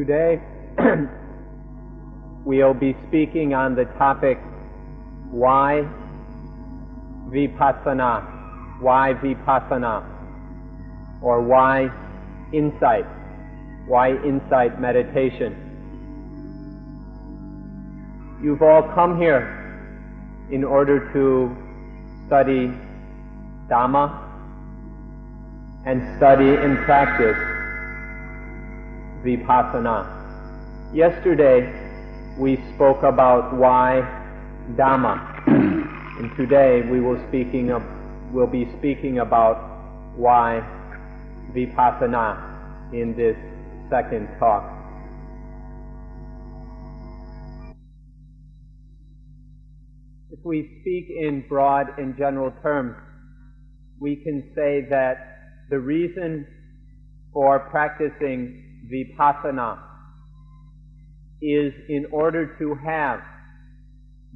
Today we'll be speaking on the topic, why Vipassana? Why Vipassana? Or why insight? Why insight meditation? You've all come here in order to study Dhamma and study and practice Vipassana. Yesterday we spoke about why Dhamma, and today we'll be speaking about why Vipassana in this second talk. If we speak in broad and general terms, we can say that the reason for practicing Vipassana is in order to have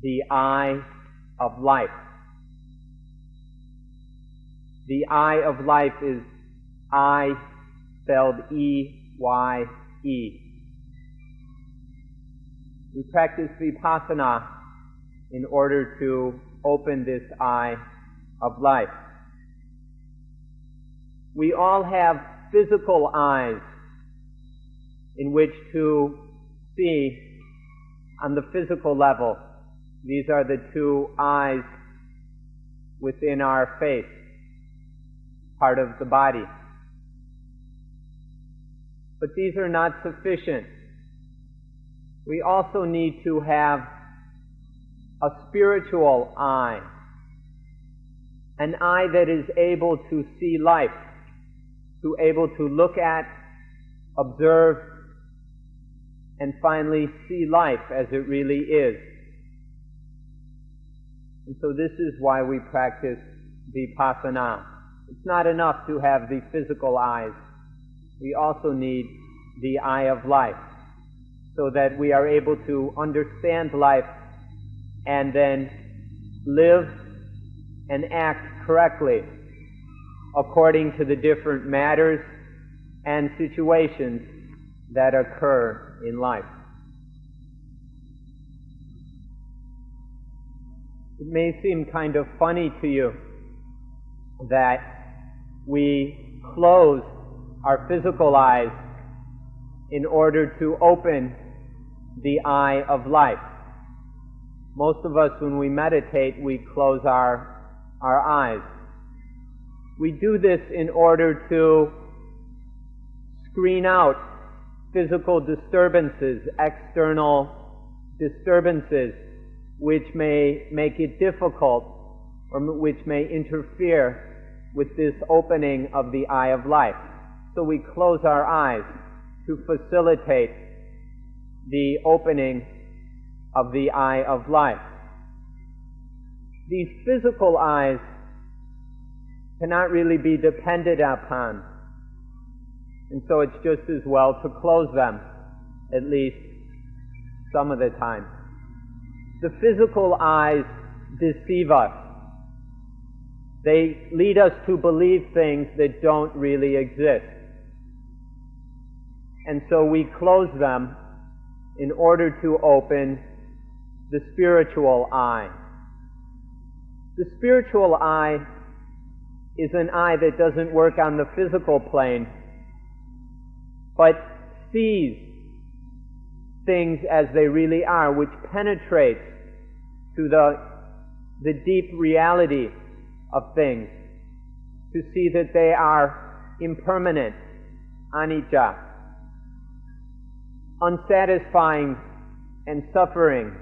the eye of life. The eye of life is I spelled E-Y-E. We practice Vipassana in order to open this eye of life. We all have physical eyes in which to see on the physical level. These are the two eyes within our face, part of the body. But these are not sufficient. We also need to have a spiritual eye, an eye that is able to see life, to able to look at, observe, and finally see life as it really is. And so this is why we practice Vipassana. It's not enough to have the physical eyes. We also need the eye of life, so that we are able to understand life and then live and act correctly according to the different matters and situations that occur in life. It may seem kind of funny to you that we close our physical eyes in order to open the eye of life. Most of us, when we meditate, we close our eyes. We do this in order to screen out physical disturbances, external disturbances, which may make it difficult or which may interfere with this opening of the eye of life. So we close our eyes to facilitate the opening of the eye of life. These physical eyes cannot really be depended upon, and so it's just as well to close them, at least some of the time. The physical eyes deceive us. They lead us to believe things that don't really exist. And so we close them in order to open the spiritual eye. The spiritual eye is an eye that doesn't work on the physical plane, but sees things as they really are, which penetrates to the deep reality of things, to see that they are impermanent, anicca, unsatisfying and suffering,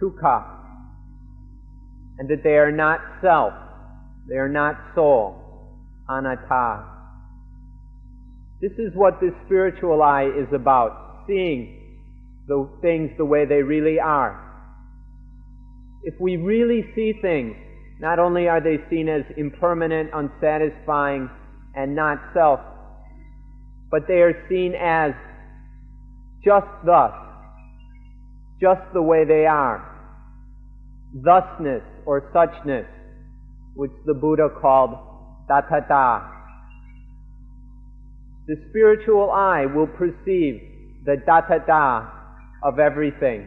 dukkha, and that they are not self, they are not soul, anatta. This is what the spiritual eye is about, seeing the things the way they really are. If we really see things, not only are they seen as impermanent, unsatisfying, and not self, but they are seen as just thus, just the way they are. Thusness or suchness, which the Buddha called tathata. The spiritual eye will perceive the da-ta-da of everything,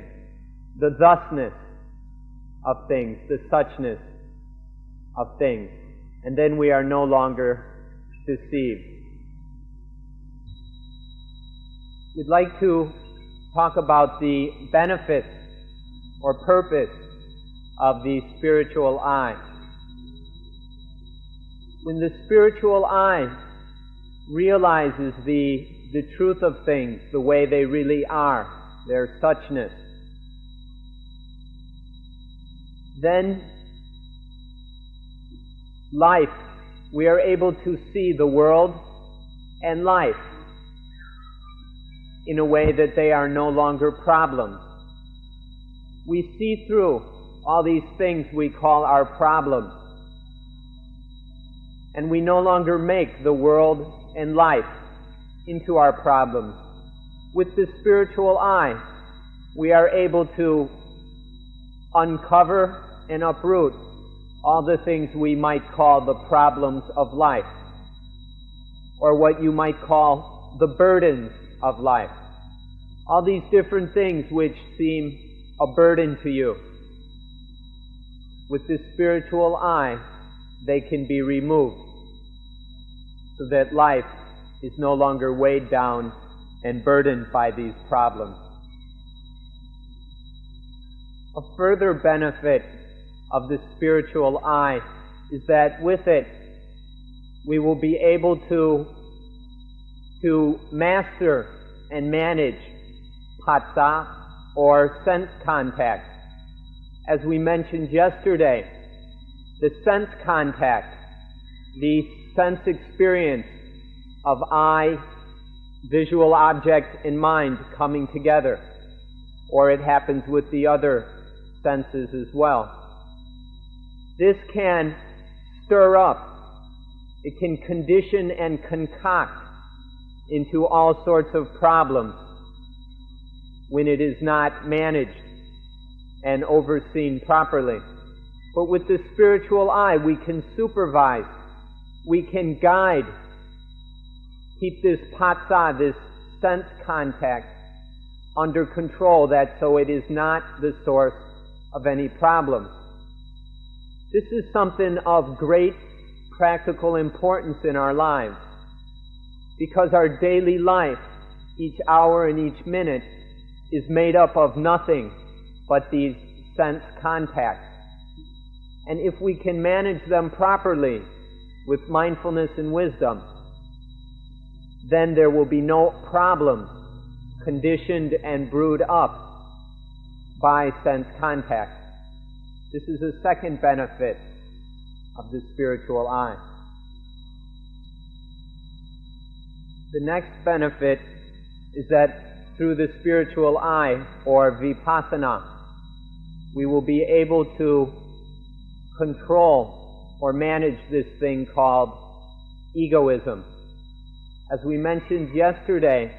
the thusness of things, the suchness of things. And then we are no longer deceived. We'd like to talk about the benefits or purpose of the spiritual eye. When the spiritual eye realizes the truth of things, the way they really are, their suchness, then life, we are able to see the world and life in a way that they are no longer problems. We see through all these things we call our problems, and we no longer make the world and life into our problems. With the spiritual eye, we are able to uncover and uproot all the things we might call the problems of life, or what you might call the burdens of life. All these different things which seem a burden to you. With the spiritual eye, they can be removed, so that life is no longer weighed down and burdened by these problems. A further benefit of the spiritual eye is that with it we will be able to master and manage phassa, or sense contact. As we mentioned yesterday, the sense contact, the sense experience of eye, visual object, and mind coming together, or it happens with the other senses as well. This can stir up, it can condition and concoct into all sorts of problems when it is not managed and overseen properly. But with the spiritual eye, we can supervise, we can guide, keep this phassa, this sense contact, under control, that so it is not the source of any problem. This is something of great practical importance in our lives, because our daily life, each hour and each minute, is made up of nothing but these sense contacts. And if we can manage them properly with mindfulness and wisdom, then there will be no problems conditioned and brewed up by sense contact. This is a second benefit of the spiritual eye. The next benefit is that through the spiritual eye, or Vipassana, we will be able to control or manage this thing called egoism. As we mentioned yesterday,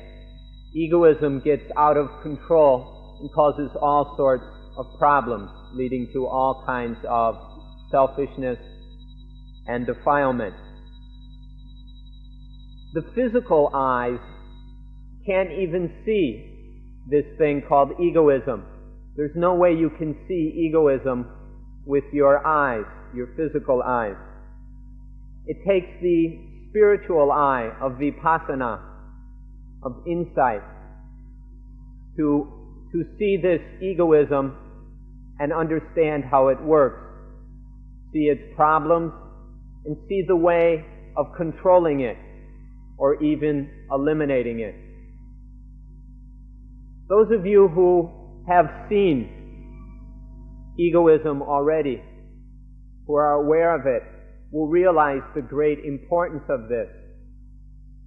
egoism gets out of control and causes all sorts of problems, leading to all kinds of selfishness and defilement. The physical eyes can't even see this thing called egoism. There's no way you can see egoism with your eyes, your physical eyes. It takes the spiritual eye of Vipassana, of insight, to see this egoism and understand how it works, see its problems, and see the way of controlling it, or even eliminating it. Those of you who have seen egoism already, who are aware of it, will realize the great importance of this.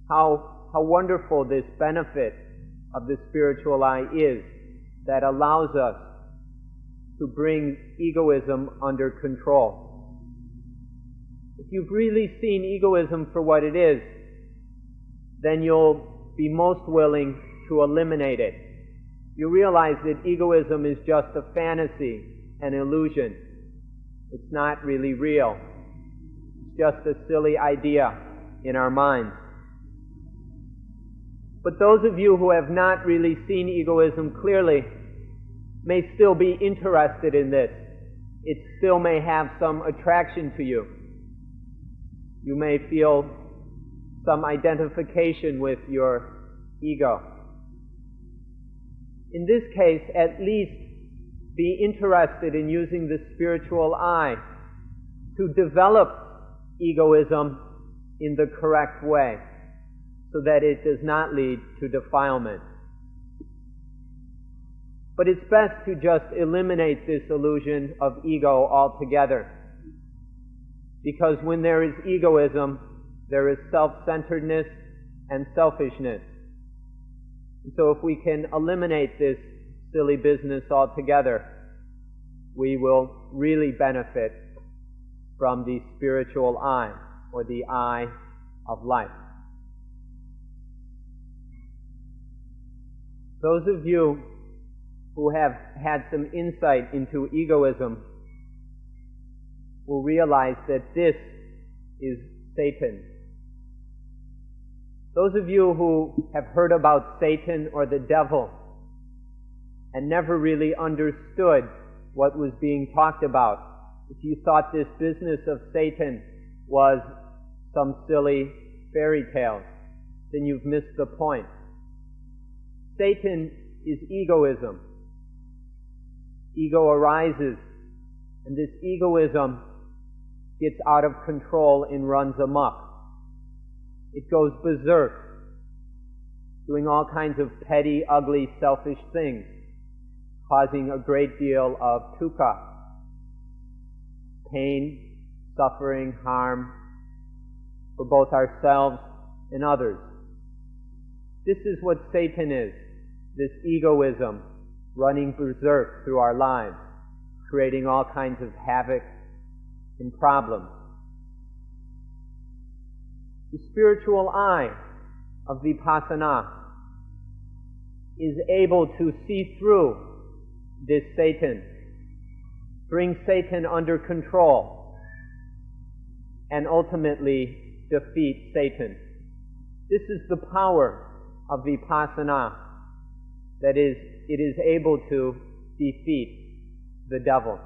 How wonderful this benefit of the spiritual eye is, that allows us to bring egoism under control. If you've really seen egoism for what it is, then you'll be most willing to eliminate it. You realize that egoism is just a fantasy, an illusion. It's not really real. It's just a silly idea in our minds. But those of you who have not really seen egoism clearly may still be interested in this. It still may have some attraction to you. You may feel some identification with your ego. In this case, at least be interested in using the spiritual eye to develop egoism in the correct way, so that it does not lead to defilement. But it's best to just eliminate this illusion of ego altogether. Because when there is egoism, there is self-centeredness and selfishness. And so if we can eliminate this silly business altogether, we will really benefit from the spiritual eye, or the eye of life. Those of you who have had some insight into egoism will realize that this is Satan. Those of you who have heard about Satan or the devil and never really understood what was being talked about, if you thought this business of Satan was some silly fairy tale, then you've missed the point. Satan is egoism. Ego arises, and this egoism gets out of control and runs amok. It goes berserk, doing all kinds of petty, ugly, selfish things, causing a great deal of dukkha, pain, suffering, harm for both ourselves and others. This is what Satan is, this egoism running berserk through our lives, creating all kinds of havoc and problems. The spiritual eye of Vipassana is able to see through this Satan, bring Satan under control, and ultimately defeat Satan. This is the power of Vipassana, that is, it is able to defeat the devil.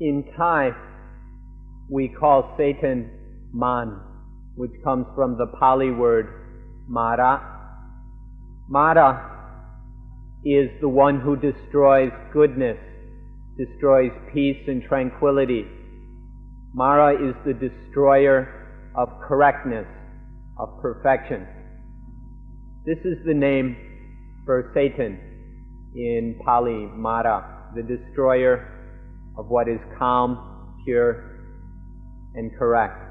In Thai, we call Satan Man, which comes from the Pali word Mara. Mara is the one who destroys goodness, destroys peace and tranquility. Mara is the destroyer of correctness, of perfection. This is the name for Satan in Pali, Mara, the destroyer of what is calm, pure, and correct.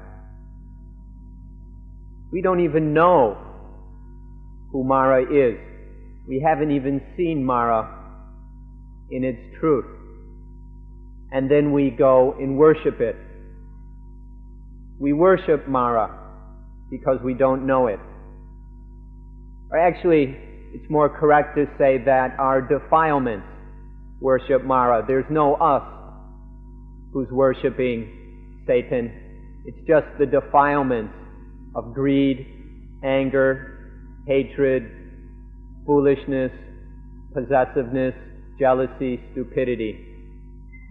We don't even know who Mara is. We haven't even seen Mara in its truth. And then we go and worship it. We worship Mara because we don't know it. Or actually, it's more correct to say that our defilements worship Mara. There's no us who's worshiping Satan. It's just the defilements of greed, anger, hatred, foolishness, possessiveness, jealousy, stupidity.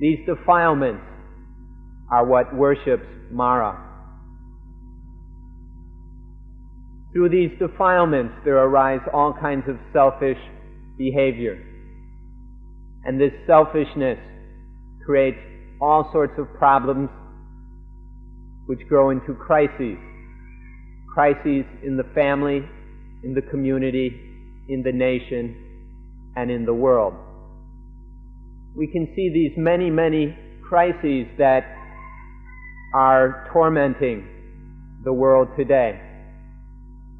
These defilements are what worships Mara. Through these defilements there arise all kinds of selfish behavior. And this selfishness creates all sorts of problems which grow into crises. Crises in the family, in the community, in the nation, and in the world. We can see these many, many crises that are tormenting the world today.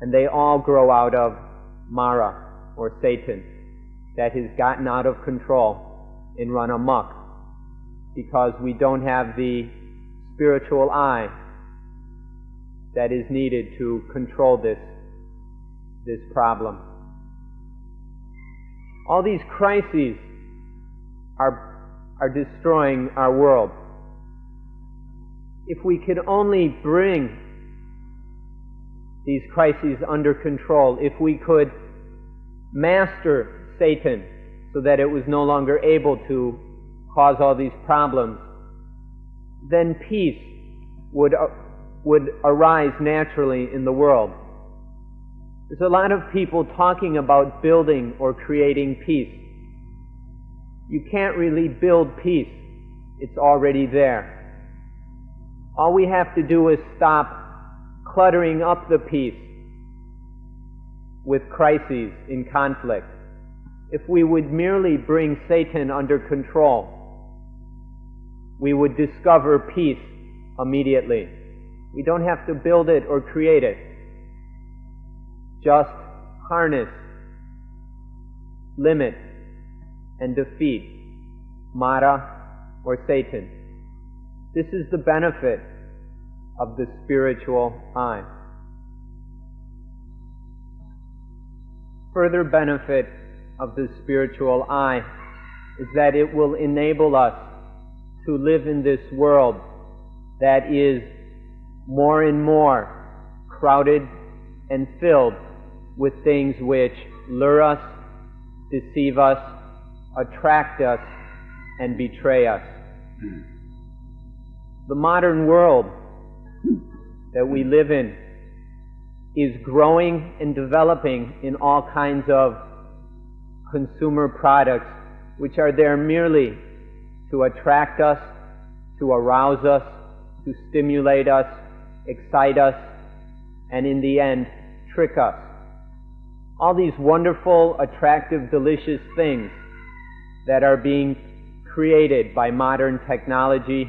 And they all grow out of Mara, or Satan, that has gotten out of control and run amok because we don't have the spiritual eye that is needed to control this problem. All these crises are destroying our world. If we could only bring these crises under control, if we could master Satan so that it was no longer able to cause all these problems, then peace would arise naturally in the world. There's a lot of people talking about building or creating peace. You can't really build peace. It's already there. All we have to do is stop cluttering up the peace with crises in conflict. If we would merely bring Satan under control, we would discover peace immediately. We don't have to build it or create it. Just harness, limit, and defeat Mara or Satan. This is the benefit of the spiritual eye. Further benefit of the spiritual eye is that it will enable us to live in this world that is more and more crowded and filled with things which lure us, deceive us, attract us, and betray us. The modern world that we live in is growing and developing in all kinds of consumer products which are there merely to attract us, to arouse us, to stimulate us, excite us, and in the end, trick us. All these wonderful, attractive, delicious things that are being created by modern technology,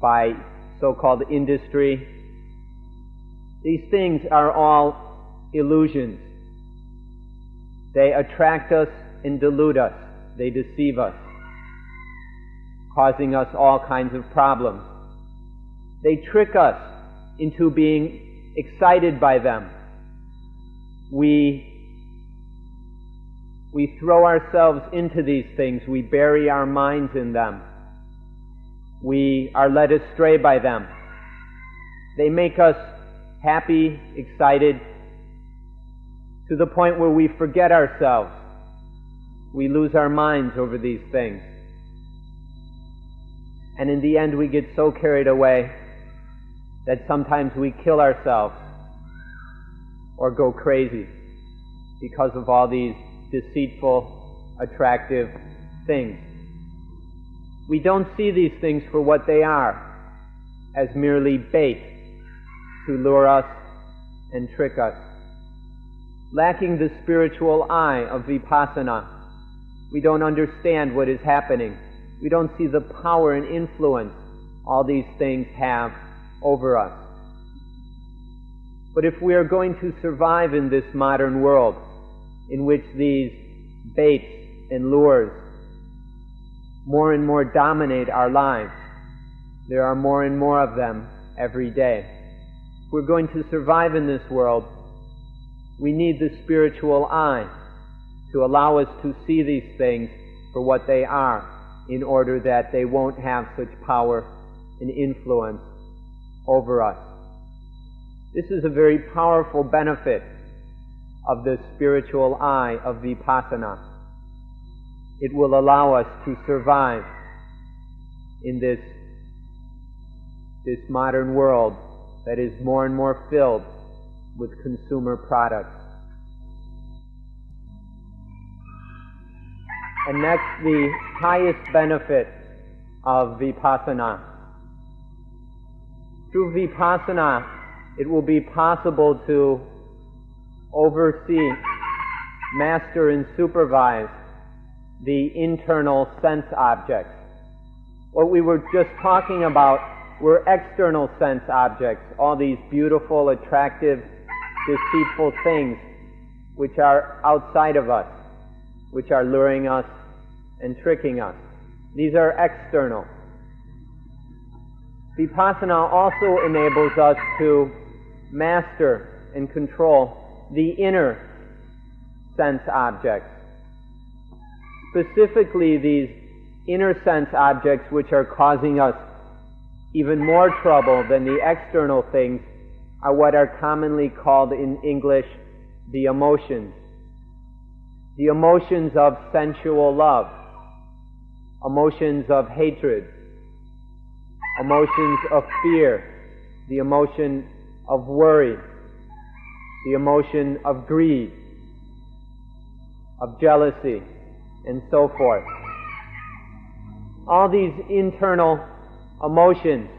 by so-called industry, these things are all illusions. They attract us and delude us. They deceive us, causing us all kinds of problems. They trick us into being excited by them. We throw ourselves into these things. We bury our minds in them. We are led astray by them. They make us happy, excited, to the point where we forget ourselves. We lose our minds over these things. And in the end, we get so carried away that sometimes we kill ourselves or go crazy because of all these deceitful, attractive things. We don't see these things for what they are, as merely bait to lure us and trick us. Lacking the spiritual eye of Vipassana, we don't understand what is happening. We don't see the power and influence all these things have over us. But if we are going to survive in this modern world, in which these baits and lures more and more dominate our lives, there are more and more of them every day. If we're going to survive in this world, we need the spiritual eye to allow us to see these things for what they are, in order that they won't have such power and influence over us. This is a very powerful benefit of the spiritual eye of Vipassana. It will allow us to survive in this modern world that is more and more filled with consumer products. And next, the highest benefit of Vipassana. Through Vipassana, it will be possible to oversee, master, and supervise the internal sense objects. What we were just talking about were external sense objects, all these beautiful, attractive, deceitful things which are outside of us, which are luring us and tricking us. These are external. Vipassana also enables us to master and control the inner sense objects. Specifically, these inner sense objects which are causing us even more trouble than the external things are what are commonly called in English the emotions. The emotions of sensual love, emotions of hatred, emotions of fear, the emotion of worry, the emotion of greed, of jealousy, and so forth. All these internal emotions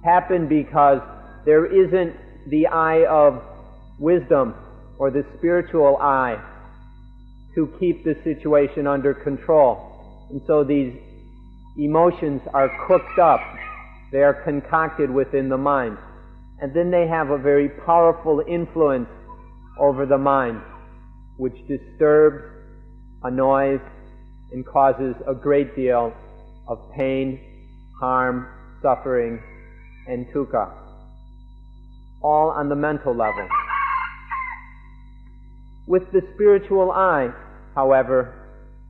happen because there isn't the eye of wisdom or the spiritual eye to keep the situation under control. And so these emotions are cooked up, they are concocted within the mind, and then they have a very powerful influence over the mind, which disturbs, annoys, and causes a great deal of pain, harm, suffering, and dukkha, all on the mental level. With the spiritual eye, however,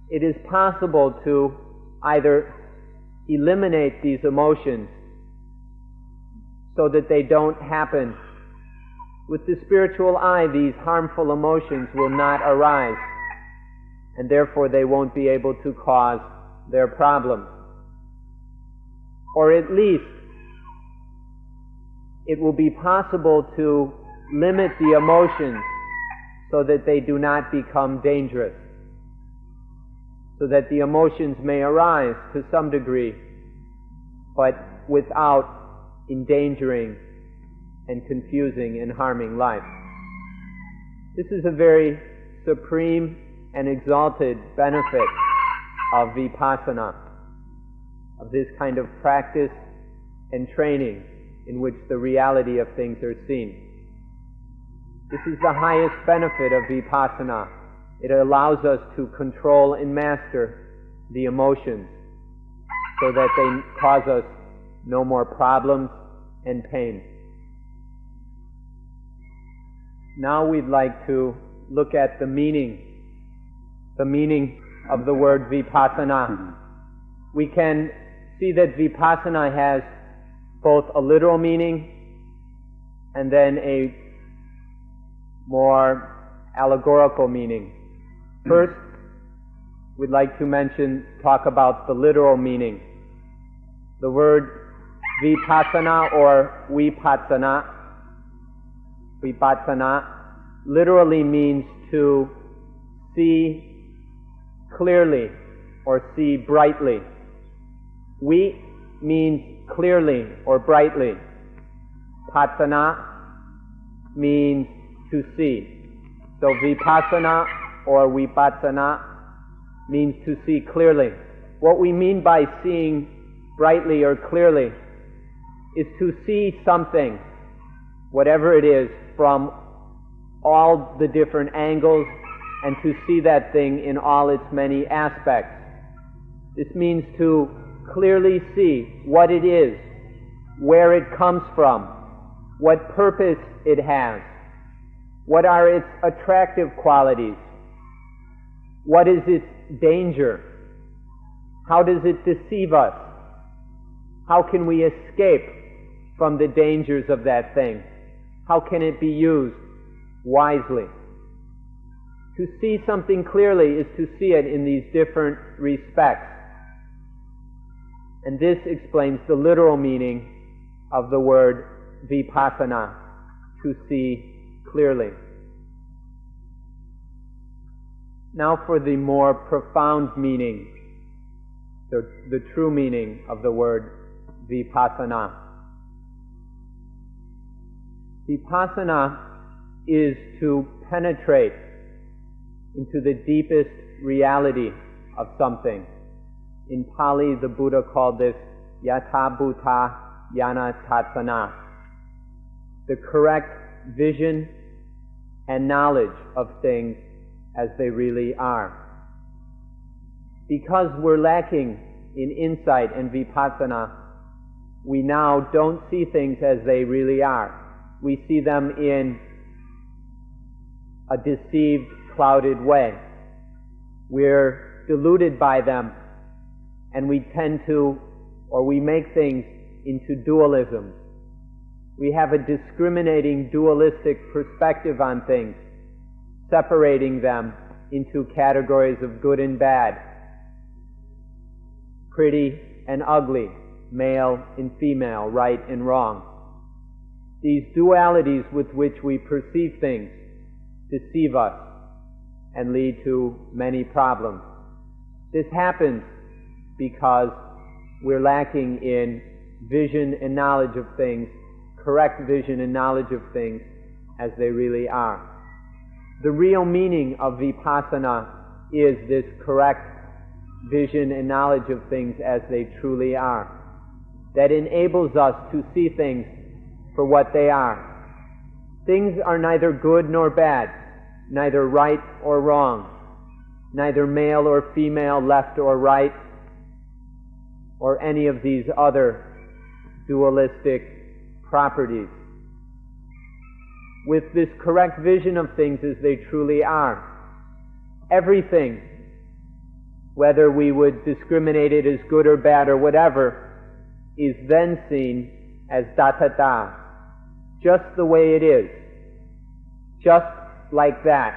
it is possible to either eliminate these emotions so that they don't happen. With the spiritual eye, these harmful emotions will not arise, and therefore they won't be able to cause their problems. Or at least it will be possible to limit the emotions so that they do not become dangerous, so that the emotions may arise to some degree, but without endangering and confusing and harming life. This is a very supreme and exalted benefit of Vipassana, of this kind of practice and training in which the reality of things are seen. This is the highest benefit of Vipassana. It allows us to control and master the emotions so that they cause us no more problems and pain. Now we'd like to look at the meaning of the word Vipassana. We can see that Vipassana has both a literal meaning and then a more allegorical meaning. First, we'd like to talk about the literal meaning. The word Vipassana or Vipassana literally means to see clearly or see brightly. Vi means clearly or brightly. Passana means to see. So Vipassana or Vipassana means to see clearly. What we mean by seeing brightly or clearly is to see something, whatever it is, from all the different angles and to see that thing in all its many aspects. This means to clearly see what it is, where it comes from, what purpose it has, what are its attractive qualities, what is its danger, how does it deceive us, how can we escape from the dangers of that thing, how can it be used wisely. To see something clearly is to see it in these different respects. And this explains the literal meaning of the word Vipassana, to see clearly. Now for the more profound meaning, the true meaning of the word Vipassana. Vipassana is to penetrate into the deepest reality of something. In Pali, the Buddha called this Yatha Bhuta Yana Tatsana, the correct vision and knowledge of things as they really are. Because we're lacking in insight and Vipassana, we now don't see things as they really are. We see them in a deceived, clouded way. We're deluded by them, and we tend to, or we make things into dualisms. We have a discriminating dualistic perspective on things, separating them into categories of good and bad, pretty and ugly, male and female, right and wrong. These dualities with which we perceive things deceive us and lead to many problems. This happens because we're lacking in vision and knowledge of things, correct vision and knowledge of things as they really are. The real meaning of Vipassana is this correct vision and knowledge of things as they truly are, that enables us to see things for what they are. Things are neither good nor bad, neither right or wrong, neither male or female, left or right, or any of these other dualistic properties. With this correct vision of things as they truly are, everything, whether we would discriminate it as good or bad or whatever, is then seen as datata, just the way it is, just like that,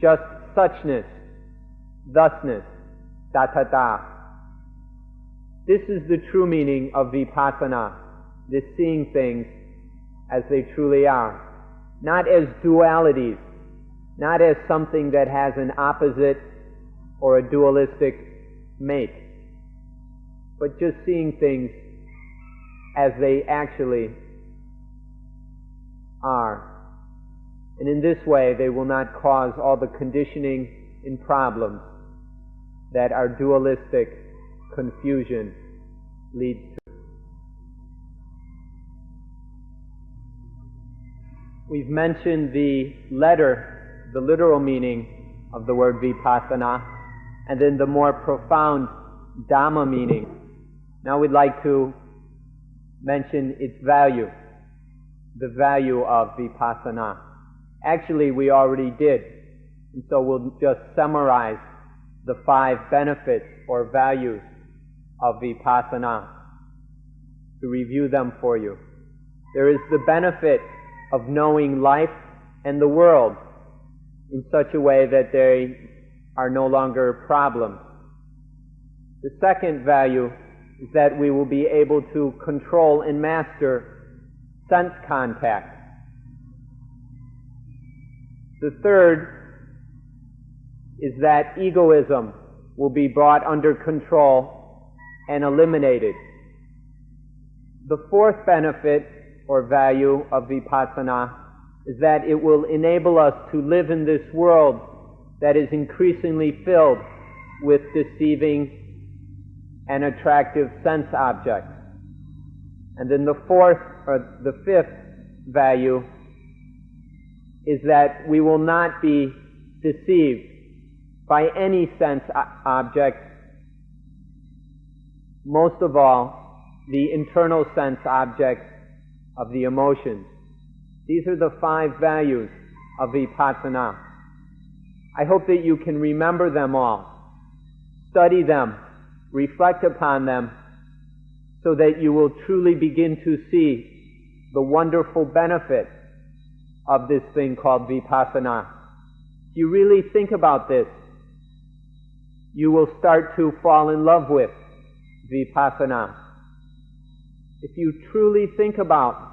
just suchness, thusness, datata. This is the true meaning of Vipassana, this seeing things as they truly are, not as dualities, not as something that has an opposite or a dualistic mate, but just seeing things as they actually are. And in this way, they will not cause all the conditioning and problems that our dualistic confusion leads to. We've mentioned the letter, the literal meaning of the word Vipassana, and then the more profound Dhamma meaning. Now we'd like to mention its value, the value of Vipassana. Actually, we already did, and so we'll just summarize the 5 benefits or values of Vipassana to review them for you. There is the benefit of knowing life and the world in such a way that they are no longer problems. The second value is that we will be able to control and master sense contact. The third is that egoism will be brought under control and eliminated. The fourth benefit or value of Vipassana is that it will enable us to live in this world that is increasingly filled with deceiving and attractive sense objects. And then the fifth value is that we will not be deceived by any sense object, most of all, the internal sense objects of the emotions. These are the 5 values of Vipassana. I hope that you can remember them all, study them, reflect upon them, so that you will truly begin to see the wonderful benefit of this thing called Vipassana. If you really think about this, you will start to fall in love with Vipassana. If you truly think about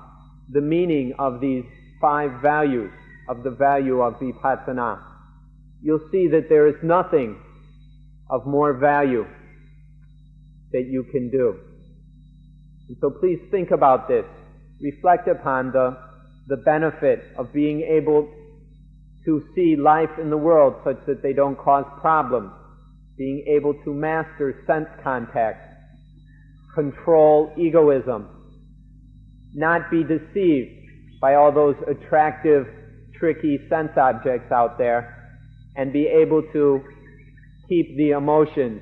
the meaning of these 5 values, of the value of Vipassana, you'll see that there is nothing of more value that you can do. And so please think about this. Reflect upon the benefit of being able to see life in the world such that they don't cause problems, being able to master sense contact, control egoism, not be deceived by all those attractive, tricky sense objects out there, and be able to keep the emotions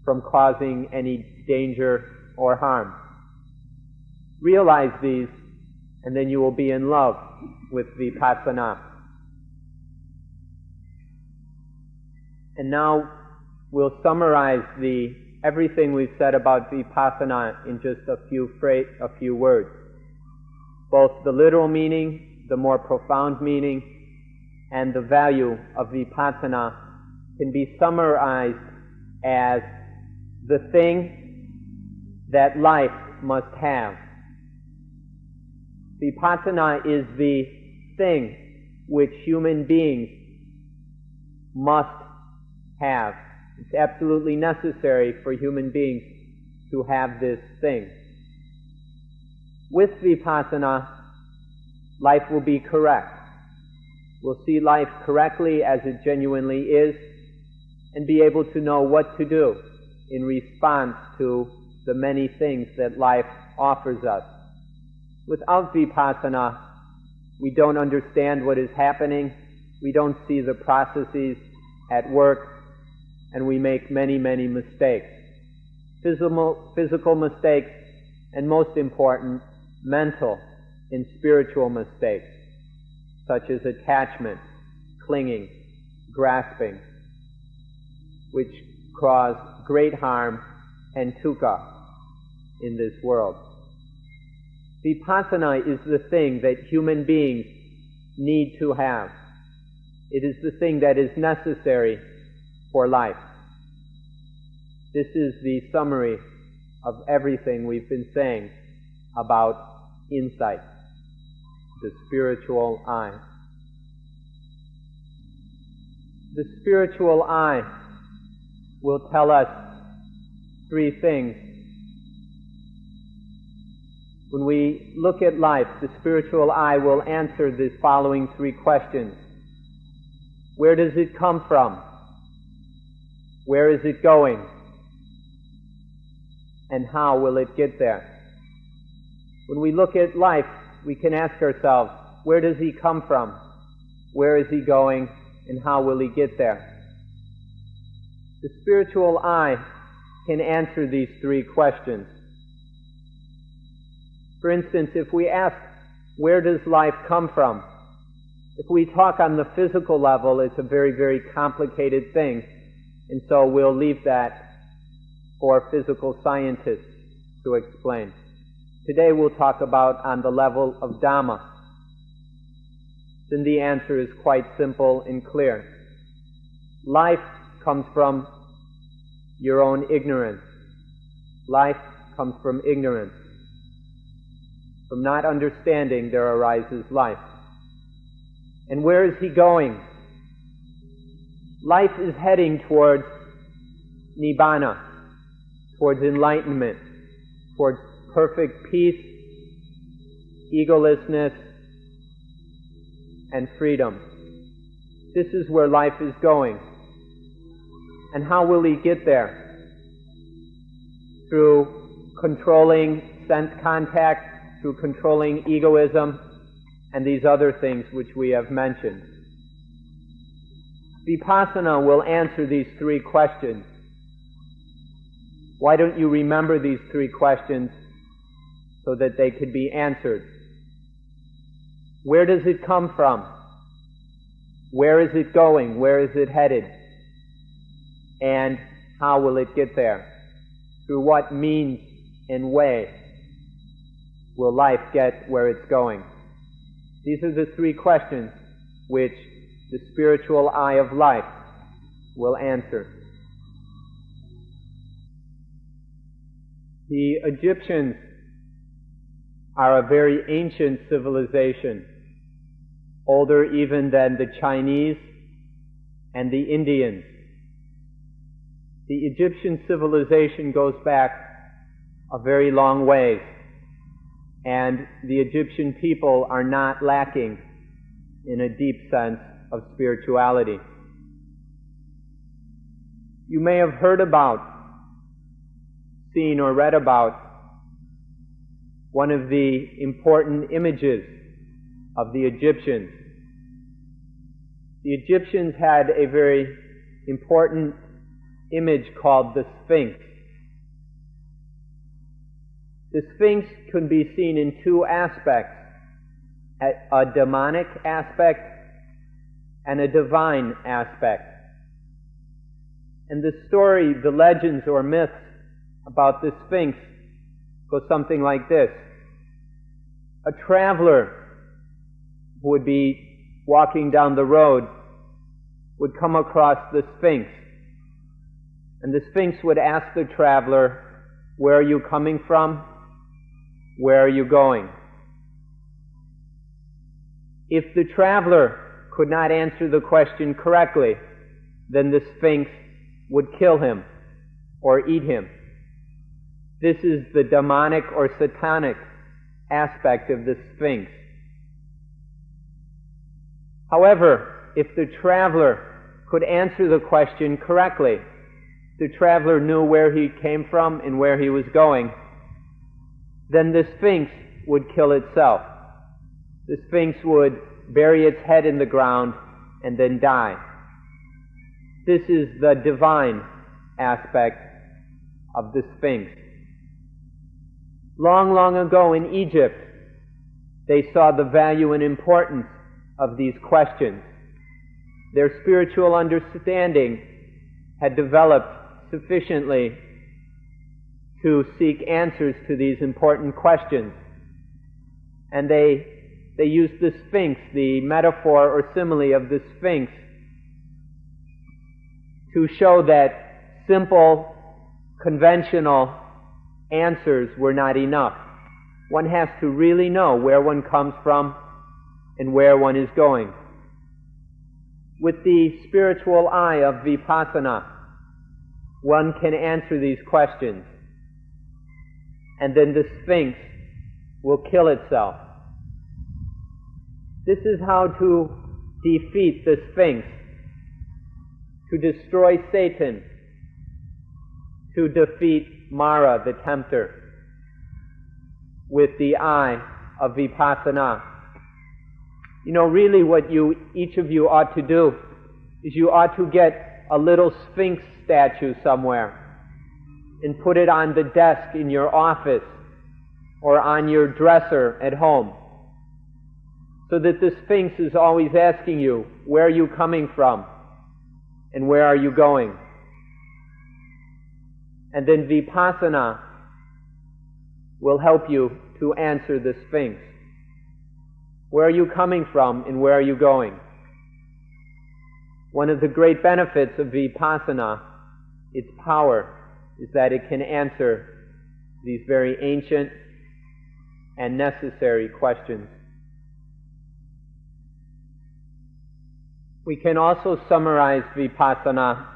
from causing any danger or harm. Realize these, and then you will be in love with Vipassana. And now we'll summarize everything we've said about Vipassana in just a few words. both the literal meaning, the more profound meaning, and the value of Vipassana can be summarized as the thing that life must have. Vipassana is the thing which human beings must have. It's absolutely necessary for human beings to have this thing. With Vipassana, life will be correct. We'll see life correctly as it genuinely is and be able to know what to do in response to the many things that life offers us. Without Vipassana, we don't understand what is happening, we don't see the processes at work, and we make many, many mistakes. Physical mistakes, and most important, mental and spiritual mistakes, such as attachment, clinging, grasping, which cause great harm and dukkha in this world. Vipassana is the thing that human beings need to have. It is the thing that is necessary for life. This is the summary of everything we've been saying about insight, the spiritual eye. The spiritual eye will tell us three things. When we look at life, the spiritual eye will answer the following three questions. Where does it come from? Where is it going? And how will it get there? When we look at life, we can ask ourselves, where does he come from? Where is he going? And how will he get there? The spiritual eye can answer these three questions. For instance, if we ask, where does life come from? If we talk on the physical level, it's a very, very complicated thing, and so we'll leave that for physical scientists to explain. Today we'll talk about on the level of Dhamma. Then the answer is quite simple and clear. Life comes from your own ignorance. Life comes from ignorance. From not understanding, there arises life. And where is he going? Life is heading towards Nibbana, towards enlightenment, towards perfect peace, egolessness, and freedom. This is where life is going. And how will he get there? Through controlling sense contact, through controlling egoism, and these other things which we have mentioned. Vipassana will answer these three questions. Why don't you remember these three questions so that they could be answered? Where does it come from? Where is it going? Where is it headed? And how will it get there? Through what means and way will life get where it's going? These are the three questions which the spiritual eye of life will answer. The Egyptians are a very ancient civilization, older even than the Chinese and the Indians. The Egyptian civilization goes back a very long ways, and the Egyptian people are not lacking in a deep sense of spirituality. You may have heard about, seen or read about one of the important images of the Egyptians. The Egyptians had a very important image called the Sphinx. The Sphinx can be seen in two aspects, a demonic aspect and a divine aspect. And the story, the legends or myths about the Sphinx go something like this. A traveler who would be walking down the road would come across the Sphinx. And the Sphinx would ask the traveler, where are you coming from? Where are you going? If the traveler could not answer the question correctly, then the Sphinx would kill him or eat him. This is the demonic or satanic aspect of the Sphinx. However, if the traveler could answer the question correctly, the traveler knew where he came from and where he was going, then the Sphinx would kill itself. The Sphinx would bury its head in the ground and then die. This is the divine aspect of the Sphinx. Long, long ago in Egypt, they saw the value and importance of these questions. Their spiritual understanding had developed sufficiently to seek answers to these important questions. And they used the Sphinx, the metaphor or simile of the Sphinx, to show that simple, conventional answers were not enough. One has to really know where one comes from and where one is going. With the spiritual eye of Vipassana, one can answer these questions, and then the Sphinx will kill itself. This is how to defeat the Sphinx, to destroy Satan, to defeat Mara, the tempter, with the eye of Vipassana. You know, really what each of you ought to do is you ought to get a little Sphinx statue somewhere and put it on the desk in your office or on your dresser at home, so that the Sphinx is always asking you, where are you coming from and where are you going? And then Vipassana will help you to answer the Sphinx. Where are you coming from and where are you going? One of the great benefits of Vipassana, its power, is that it can answer these very ancient and necessary questions. We can also summarize Vipassana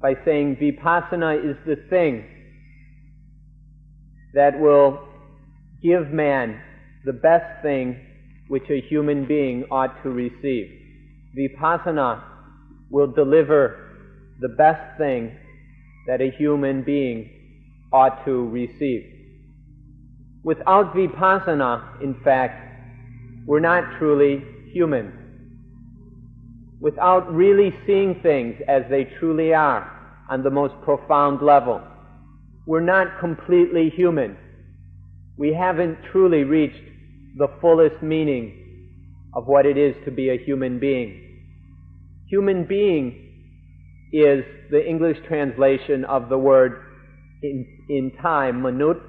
by saying Vipassana is the thing that will give man the best thing which a human being ought to receive. Vipassana will deliver the best thing that a human being ought to receive. Without Vipassana, in fact, we're not truly human. Without really seeing things as they truly are on the most profound level, we're not completely human. We haven't truly reached the fullest meaning of what it is to be a human being. Human being is the English translation of the word in time, manut,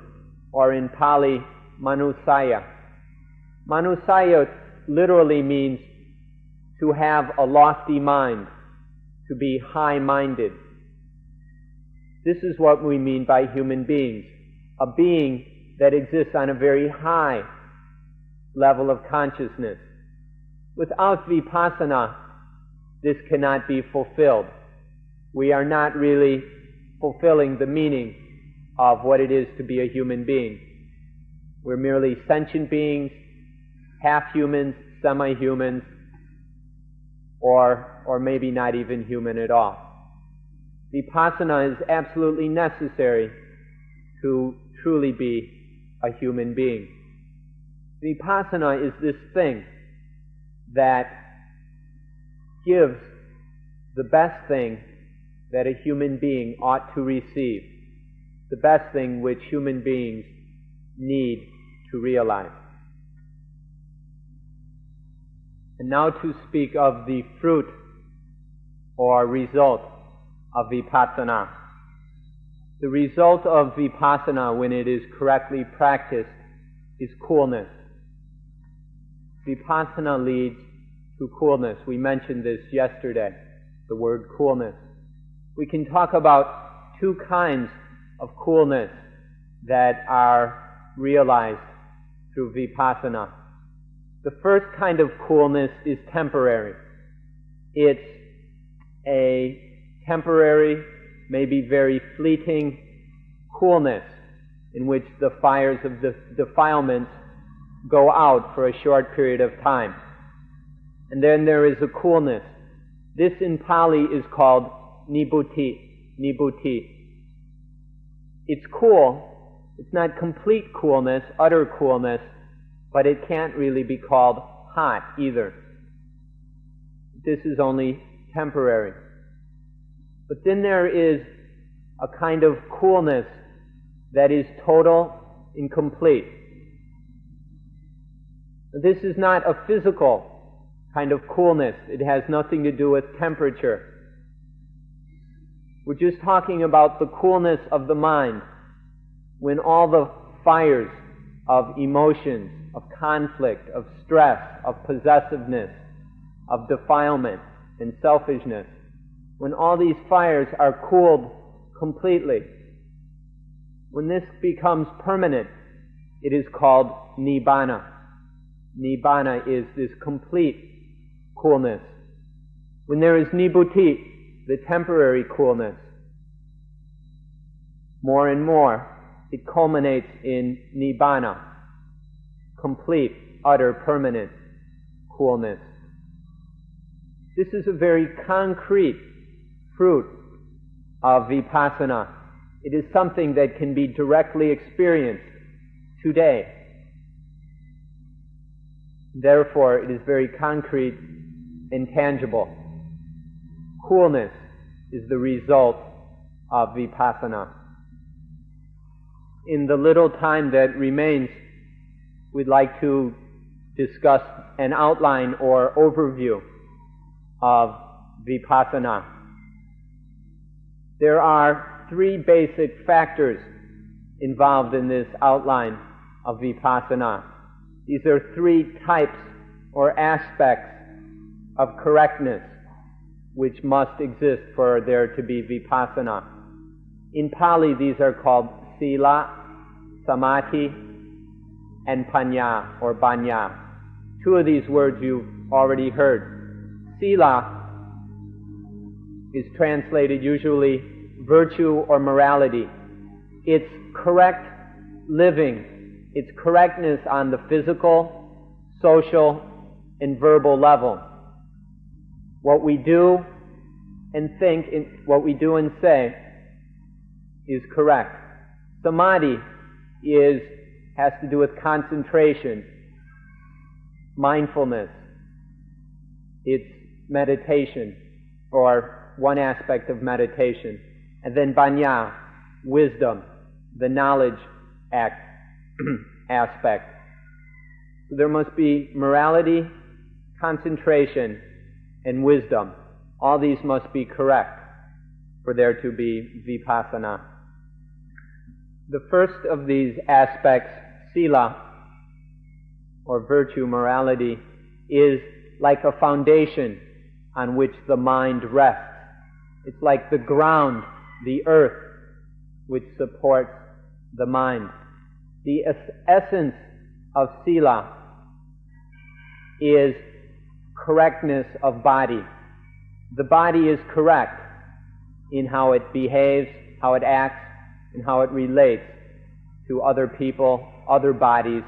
or in Pali, manusaya. Manusaya literally means to have a lofty mind, to be high-minded. This is what we mean by human beings, a being that exists on a very high level of consciousness. Without Vipassana, this cannot be fulfilled. We are not really fulfilling the meaning of what it is to be a human being. We're merely sentient beings, half-humans, semi-humans, or maybe not even human at all. Vipassana is absolutely necessary to truly be a human being. Vipassana is this thing that gives the best thing that a human being ought to receive, the best thing which human beings need to realize. And now to speak of the fruit or result of Vipassana. The result of Vipassana, when it is correctly practiced, is coolness. Vipassana leads to coolness. We mentioned this yesterday, the word coolness. We can talk about two kinds of coolness that are realized through Vipassana. The first kind of coolness is temporary. It's a temporary, maybe very fleeting coolness in which the fires of the defilements go out for a short period of time. And then there is a coolness. This in Pali is called nibbuti. It's cool. It's not complete coolness, utter coolness, but it can't really be called hot either. This is only temporary. But then there is a kind of coolness that is total and complete. This is not a physical kind of coolness. It has nothing to do with temperature. We're just talking about the coolness of the mind when all the fires of emotions, of conflict, of stress, of possessiveness, of defilement and selfishness, when all these fires are cooled completely, when this becomes permanent, it is called nibbana. Nibbana is this complete coolness. When there is nibbuti, the temporary coolness, more and more, it culminates in nibbana, complete, utter, permanent coolness. This is a very concrete fruit of Vipassana. It is something that can be directly experienced today. Therefore, it is very concrete and tangible. Coolness is the result of Vipassana. In the little time that remains, we'd like to discuss an outline or overview of Vipassana. There are three basic factors involved in this outline of Vipassana. These are three types or aspects of correctness which must exist for there to be Vipassana. In Pali, these are called sila, samadhi, and panya or banya. Two of these words you've already heard. Sila is translated usually virtue or morality. It's correct living. It's correctness on the physical, social, and verbal level. What we do and think, what we do and say is correct. Samadhi has to do with concentration, mindfulness. It's meditation, or one aspect of meditation. And then banya, wisdom, the knowledge aspect. So there must be morality, concentration, and wisdom. All these must be correct for there to be Vipassana. The first of these aspects, sila, or virtue, morality, is like a foundation on which the mind rests. It's like the ground, the earth, which supports the mind. The essence of sila is correctness of body. The body is correct in how it behaves, how it acts, and how it relates to other people, other bodies,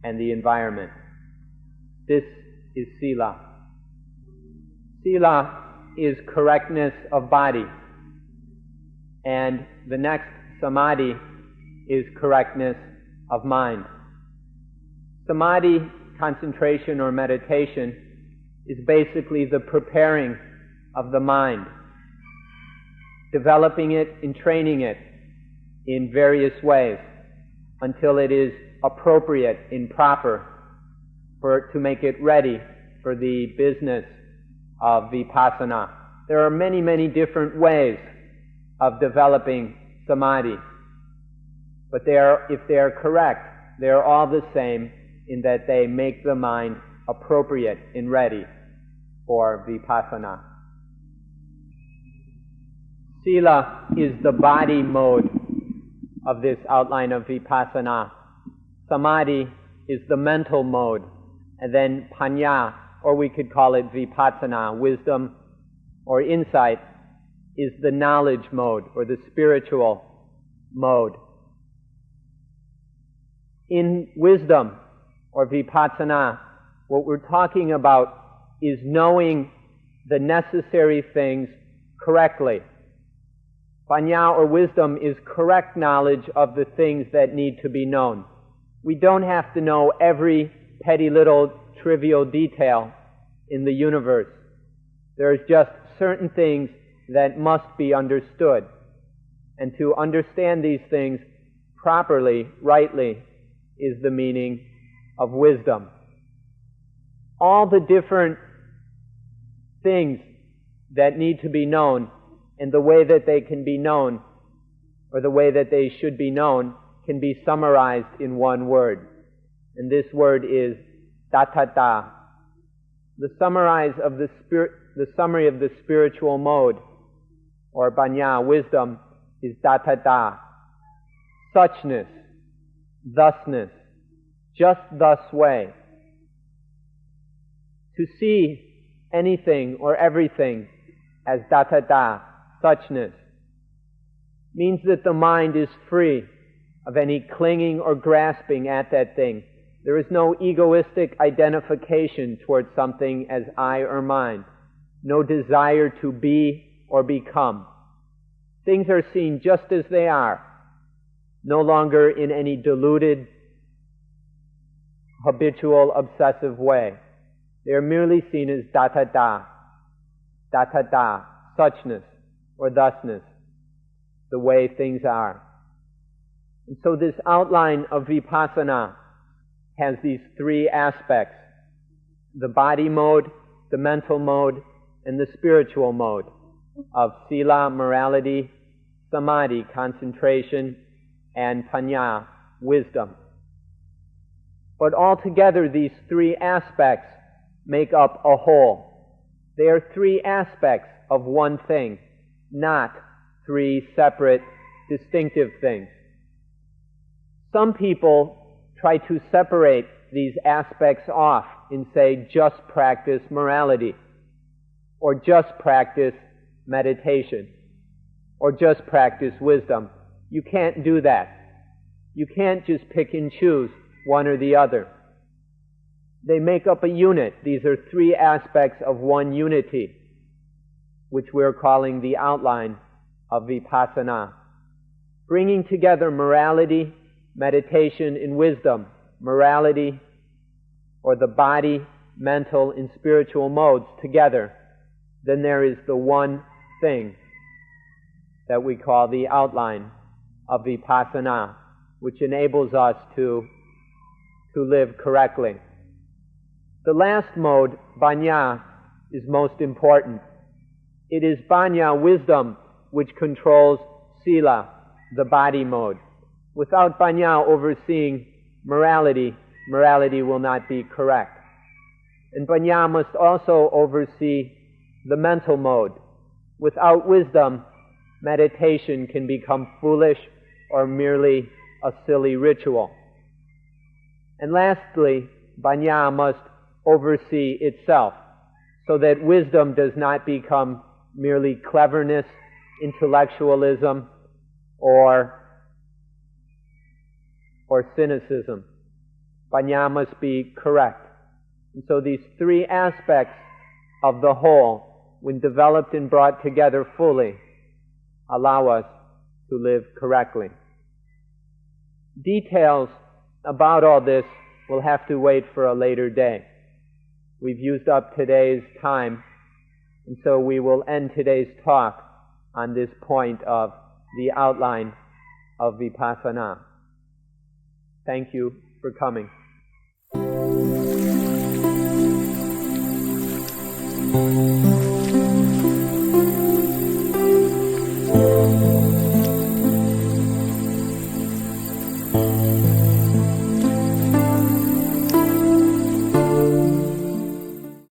and the environment. This is sila. Sila is correctness of body. And the next, samadhi, is correctness of mind. Samadhi, concentration or meditation, is basically the preparing of the mind, developing it and training it in various ways until it is appropriate and proper to make it ready for the business of Vipassana. There are many, many different ways of developing samadhi, but if they are correct, they are all the same in that they make the mind appropriate and ready for Vipassana. Sila is the body mode of this outline of Vipassana. Samadhi is the mental mode. And then Panya, or we could call it Vipassana, wisdom or insight, is the knowledge mode or the spiritual mode. In wisdom or Vipassana, what we're talking about is knowing the necessary things correctly. Panya or wisdom is correct knowledge of the things that need to be known. We don't have to know every petty little trivial detail in the universe. There's just certain things that must be understood. And to understand these things properly, rightly, is the meaning of wisdom. All the different things that need to be known and the way that they can be known, or the way that they should be known, can be summarized in one word. And this word is tathata. The summary of the spiritual mode, or panya, wisdom, is tathata. Suchness, thusness, just thus way. To see anything or everything as tathata, suchness, means that the mind is free of any clinging or grasping at that thing. There is no egoistic identification towards something as I or mine, no desire to be or become. Things are seen just as they are, no longer in any deluded, habitual, obsessive way. They are merely seen as tathata, suchness, or thusness, the way things are. And so this outline of Vipassana has these three aspects: the body mode, the mental mode, and the spiritual mode of sila, morality, samadhi, concentration, and panya, wisdom. But altogether, these three aspects make up a whole. They are three aspects of one thing, not three separate, distinctive things. Some people try to separate these aspects off and say, just practice morality, or just practice meditation, or just practice wisdom. You can't do that. You can't just pick and choose one or the other. They make up a unit. These are three aspects of one unity, which we're calling the outline of Vipassana. Bringing together morality, meditation, and wisdom, morality, or the body, mental, and spiritual modes together, then there is the one thing that we call the outline of Vipassana, which enables us to live correctly. The last mode, panya, is most important. It is panya, wisdom, which controls sila, the body mode. Without panya overseeing morality, morality will not be correct. And panya must also oversee the mental mode. Without wisdom, meditation can become foolish or merely a silly ritual. And lastly, panya must oversee itself, so that wisdom does not become merely cleverness, intellectualism, or cynicism. Panya must be correct. And so these three aspects of the whole, when developed and brought together fully, allow us to live correctly. Details about all this will have to wait for a later day. We've used up today's time, and so we will end today's talk on this point of the outline of Vipassana. Thank you for coming.